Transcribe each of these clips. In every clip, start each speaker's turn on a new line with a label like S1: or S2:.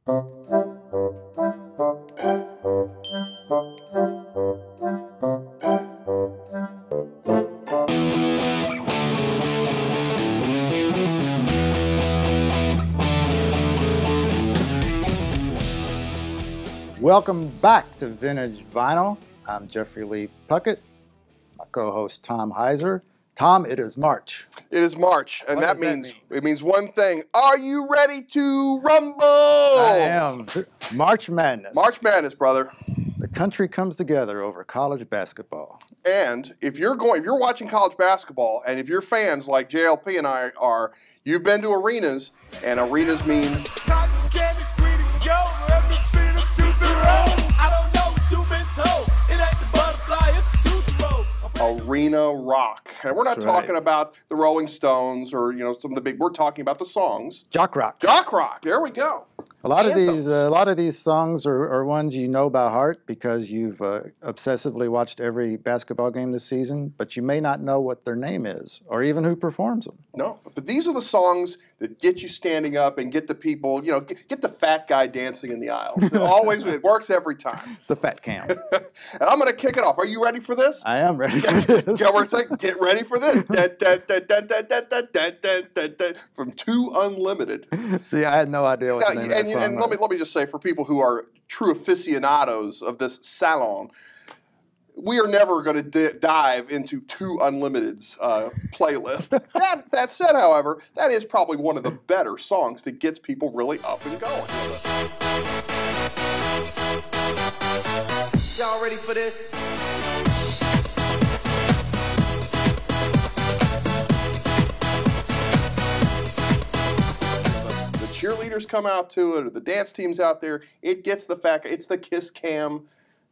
S1: Welcome back to Vintage Vinyl. I'm Jeffrey Lee Puckett, my co-host Tom Heiser. Tom, it is March.
S2: It is March, and
S1: What
S2: that
S1: does that
S2: means
S1: mean?
S2: it means one thing. Are you ready to rumble?
S1: I am. March Madness.
S2: March Madness, brother.
S1: The country comes together over college basketball.
S2: And if you're watching college basketball, and if you're fans like JLP and I are, you've been to arenas, and arenas mean arena rock. And we're not
S1: That's
S2: talking
S1: right.
S2: about the Rolling Stones or some of the big. We're talking about the songs.
S1: Jock rock.
S2: Jock rock. There we go.
S1: A lot
S2: Anthems.
S1: of these songs are ones you know by heart because you've obsessively watched every basketball game this season, but you may not know what their name is or even who performs them.
S2: No, but these are the songs that get you standing up and get the people, get the fat guy dancing in the aisles. It works every time.
S1: The Fat Cam.
S2: And I'm going to kick it off. Are you ready for this?
S1: I am ready for this.
S2: Yeah, we're saying, get ready for this. From Two Unlimited.
S1: See, I had no idea what the name of that song
S2: And
S1: was.
S2: let me just say, for people who are true aficionados of this salon, we are never going to dive into Two Unlimited's playlist. That said, however, that is probably one of the better songs that gets people really up and going.
S3: Y'all ready for this?
S2: The cheerleaders come out to it, or the dance teams out there. It gets the fact. It's the kiss cam.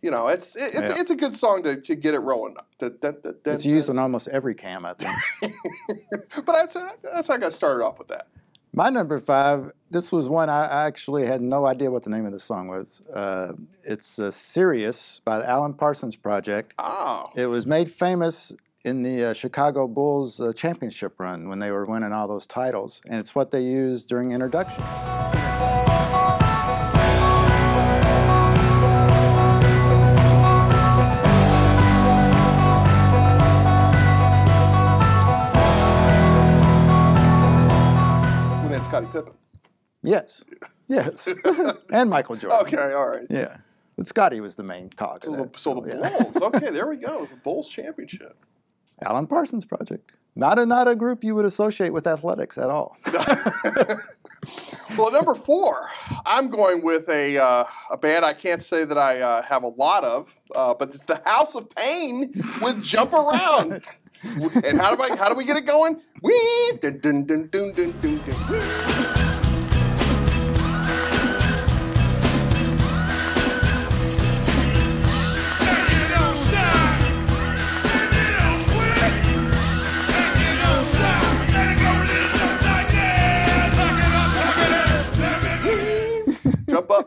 S2: It's a good song to get it rolling.
S1: It's used on almost every cam, I think.
S2: But that's how I got started off with that.
S1: My number 5, this was one I actually had no idea what the name of the song was. It's Sirius by the Alan Parsons Project.
S2: Oh.
S1: It was made famous in the Chicago Bulls championship run when they were winning all those titles, and it's what they used during introductions.
S2: Scottie Pippen.
S1: Yes, and Michael Jordan.
S2: Okay, all right.
S1: Yeah, but Scotty was the main cog.
S2: So the Bulls. Okay, there we go. The Bulls championship.
S1: Alan Parsons Project. Not a group you would associate with athletics at all.
S2: Well, at number 4, I'm going with a band I can't say that I have a lot of, but it's the House of Pain with Jump Around. And how do we get it going? Wee dun dun dun dun dun dun dun.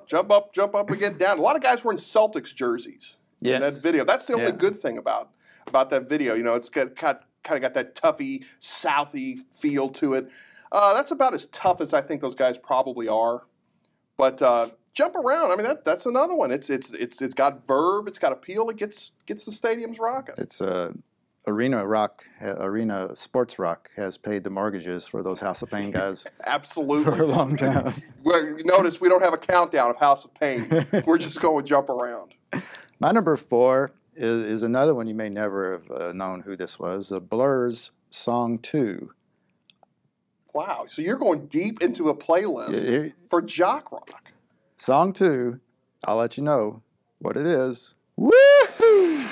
S2: Jump up, jump up and get down. A lot of guys wearing Celtics jerseys in that video. That's the only good thing about that video. It's kind of got that toughy, southy feel to it. That's about as tough as I think those guys probably are. But Jump Around, I mean, that's another one. It's got verve, it's got appeal. It gets the stadiums rocking.
S1: It's arena sports rock has paid the mortgages for those House of Pain guys.
S2: Absolutely.
S1: For a long time.
S2: Notice we don't have a countdown of House of Pain. We're just going with Jump Around.
S1: My number 4 is another one you may never have known who this was. Blur's Song 2.
S2: Wow. So you're going deep into a playlist for Jock rock.
S1: Song 2, I'll let you know what it is. Woohoo!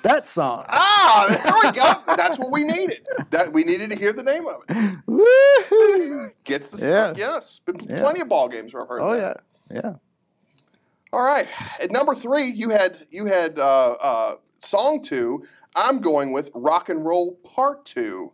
S1: That song.
S2: Ah, there we go. That's what we needed. We needed to hear the name of it.
S1: Woo-hoo!
S2: Gets the
S1: Yeah.
S2: Yes, been plenty of ball games where I've heard
S1: Oh
S2: that.
S1: yeah.
S2: All right, at number 3, you had song 2. I'm going with Rock and Roll Part 2.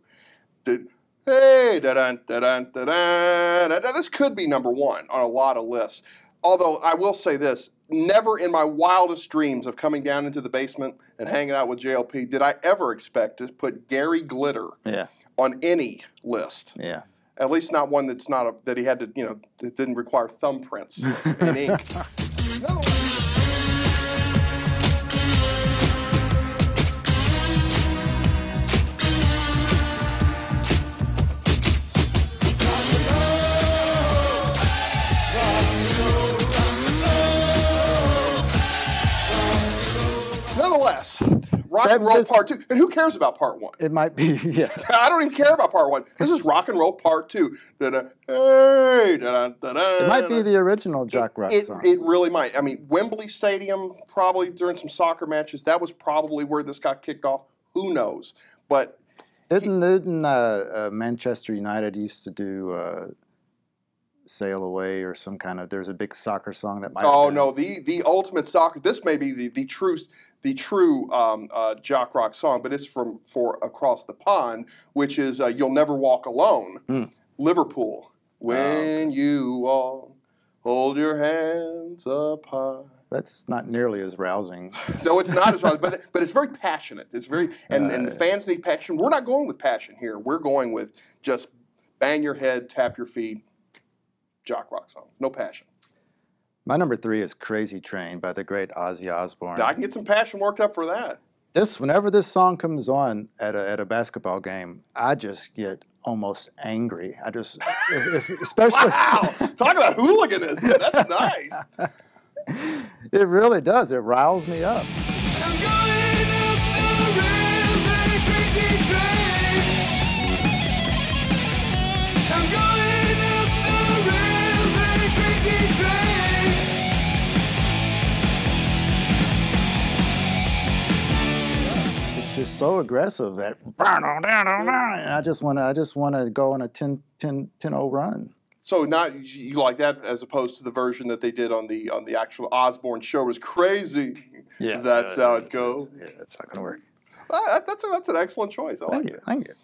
S2: Hey, da-dun, da-dun, da-dun. Now, this could be number one on a lot of lists. Although I will say this, never in my wildest dreams of coming down into the basement and hanging out with JLP did I ever expect to put Gary Glitter on any list.
S1: Yeah.
S2: At least not one that's not that he had to, that didn't require thumbprints in ink. Nonetheless, rock and roll part 2. And who cares about part 1?
S1: It might be, yeah.
S2: I don't even care about part 1. This is rock and roll part 2. Hey,
S1: it might be the original Jock Rock song.
S2: It really might. I mean, Wembley Stadium, probably during some soccer matches, that was probably where this got kicked off. Who knows? But
S1: Didn't Manchester United used to do Sail Away or some kind of, there's a big soccer song that might have been.
S2: No, the ultimate soccer, this may be the true Jock Rock song, but it's for Across the Pond, which is You'll Never Walk Alone, Liverpool. When you all hold your hands up high.
S1: That's not nearly as rousing.
S2: No, it's not as rousing, but it's very passionate. It's very, and the fans need passion. We're not going with passion here. We're going with just bang your head, tap your feet, Jock Rock song. No passion.
S1: My number 3 is Crazy Train by the great Ozzy Osbourne.
S2: I can get some passion worked up for that.
S1: Whenever this song comes on at a basketball game, I just get almost angry. I just, especially.
S2: Wow! Talk about hooliganism. That's nice.
S1: It really does. It riles me up. It's just so aggressive that, and I just want to go on a 10-0 run.
S2: So not you like that as opposed to the version that they did on the actual Osbourne show was crazy.
S1: Yeah,
S2: that's how it goes.
S1: Yeah, that's not going to work.
S2: That's an excellent choice. I like it.
S1: Thank you.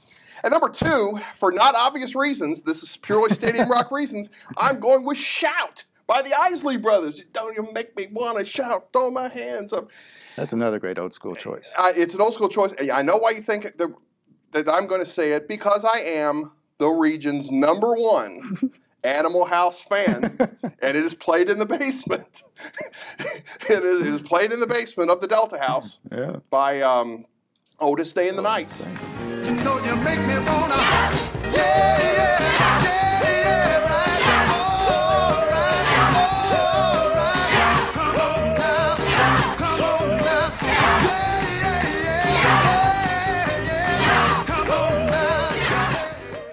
S2: And number 2, for not obvious reasons, this is purely Stadium Rock reasons, I'm going with Shout by the Isley Brothers. Don't you make me want to shout, throw my hands up.
S1: That's another great old school choice.
S2: It's an old school choice. I know why you think that I'm going to say it, because I am the region's number 1 Animal House fan, and it is played in the basement. It is played in the basement of the Delta House by Otis Day and the Knights.
S3: So you make me wanna,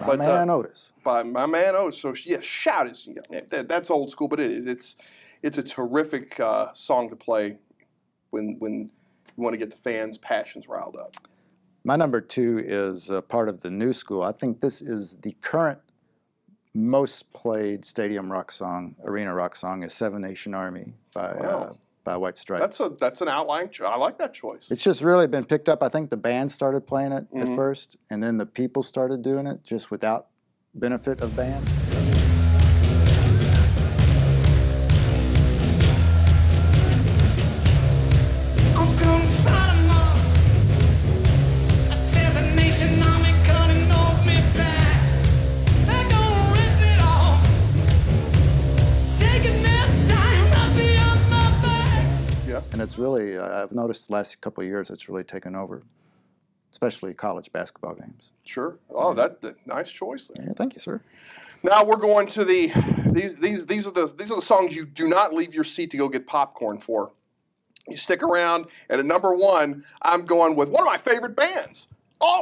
S1: My man Otis.
S2: By my man Otis. So yeah, Shout is that's old school, but it's a terrific song to play when you want to get the fans' passions riled up.
S1: My number 2 is part of the new school. I think this is the current most played stadium rock song, arena rock song, is Seven Nation Army by White Stripes.
S2: That's an outlying choice. I like that choice.
S1: It's just really been picked up. I think the band started playing it at first, and then the people started doing it just without benefit of band. And it's really, I've noticed the last couple of years, it's really taken over, especially college basketball games.
S2: Sure. Oh, that nice choice there.
S1: Yeah, thank you, sir.
S2: Now we're going to these are the songs you do not leave your seat to go get popcorn for. You stick around, and at number 1, I'm going with one of my favorite bands.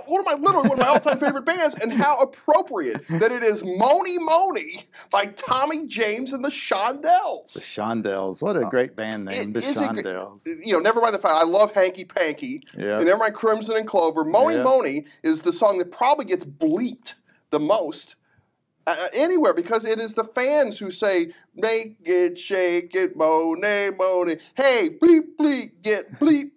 S2: Literally one of my all-time favorite bands, and how appropriate that it is Mony Mony by Tommy James and the Shondells.
S1: The Shondells. What a great band name, the Shondells.
S2: Never mind the fact I love Hanky Panky, and never mind Crimson and Clover. Mony Mony is the song that probably gets bleeped the most Anywhere, because it is the fans who say, make it, shake it, moaning, moaning. Hey, bleep, bleep, get bleep.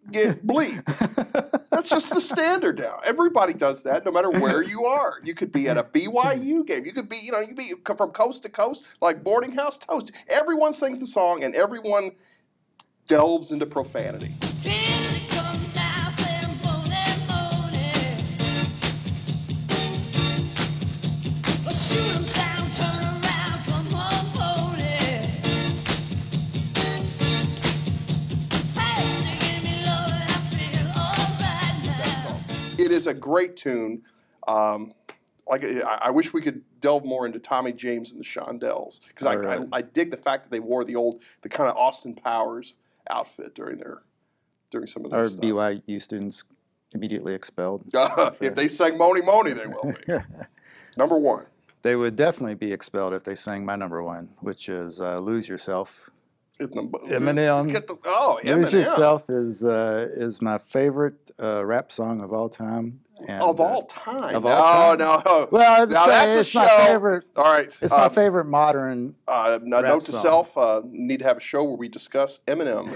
S2: That's just the standard now. Everybody does that, no matter where you are. You could be at a BYU game. You could be, you could be from coast to coast, like Boarding House Toast. Everyone sings the song, and everyone delves into profanity. It is a great tune. I wish we could delve more into Tommy James and the Shondells, because I dig the fact that they wore the kind of Austin Powers outfit during some of their stuff.
S1: BYU students immediately expelled.
S2: If they sang Moni Moni, they will be. Number one.
S1: They would definitely be expelled if they sang my number one, which is Lose Yourself. Eminem.
S2: Eminem.
S1: Lose Yourself is my favorite rap song of all time. And,
S2: of all time?
S1: Of all time.
S2: No.
S1: Well,
S2: that's
S1: it's my favorite.
S2: All right.
S1: It's my favorite modern
S2: note to
S1: song.
S2: self, need to have a show where we discuss Eminem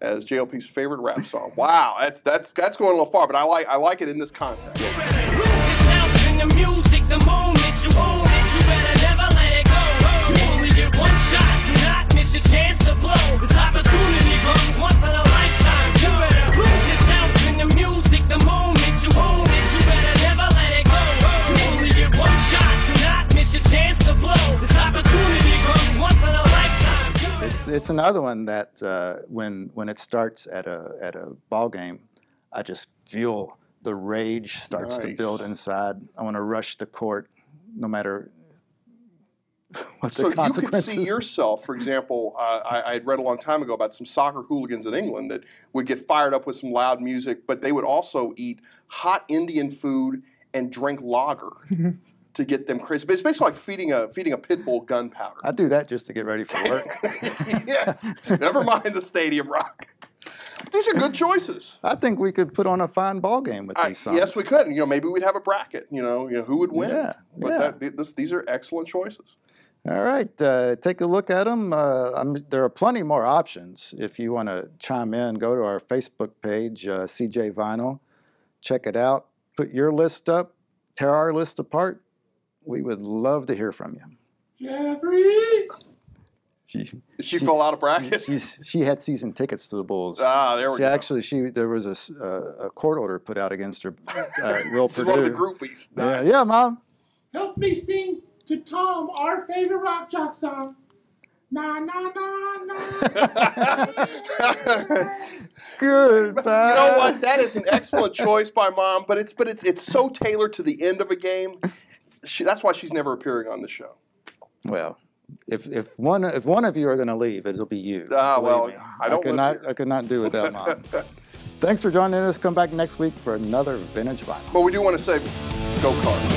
S2: as JLP's favorite rap song. Wow, that's going a little far, but I like it in this context.
S4: You better lose yourself in the music the moment you own it. You better never let it go. You only get one shot. Do not miss your chance to blow. This opportunity comes once in a lifetime. You better lose yourself in the music the moment you own it. You better never let it go. You only get one shot. Do not miss your chance to blow. This opportunity comes once in a lifetime.
S1: It's another one that when it starts at a ball game, I just feel the rage starts to build inside. I want to rush the court, no matter what the consequences.
S2: So you could see yourself, for example, I had read a long time ago about some soccer hooligans in England that would get fired up with some loud music, but they would also eat hot Indian food and drink lager to get them crazy. But it's basically like feeding a pit bull gunpowder.
S1: I do that just to get ready for work.
S2: Yes. Never mind the stadium rock. These are good choices.
S1: I think we could put on a fine ball game with these songs.
S2: Yes, we could. Maybe we'd have a bracket. Who would win?
S1: Yeah.
S2: But these are excellent choices.
S1: All right, take a look at them. There are plenty more options. If you want to chime in, go to our Facebook page, CJ Vinyl. Check it out. Put your list up. Tear our list apart. We would love to hear from you.
S4: Jeffrey!
S2: She fell out of bracket?
S1: She had season tickets to the Bulls.
S2: There we go.
S1: There was a court order put out against her. Will
S2: She's one of the groupies. Nice.
S1: Yeah, Mom.
S5: Help me sing to Tom our favorite rock jock song. Na na na na.
S1: Goodbye.
S2: You know what? That is an excellent choice by Mom, but it's so tailored to the end of a game. That's why she's never appearing on the show.
S1: Well, if one of you are going to leave, it'll be you.
S2: I
S1: could not do without Mom. Thanks for joining us. Come back next week for another Vintage Vinyl.
S2: But we do want to say, go Cards.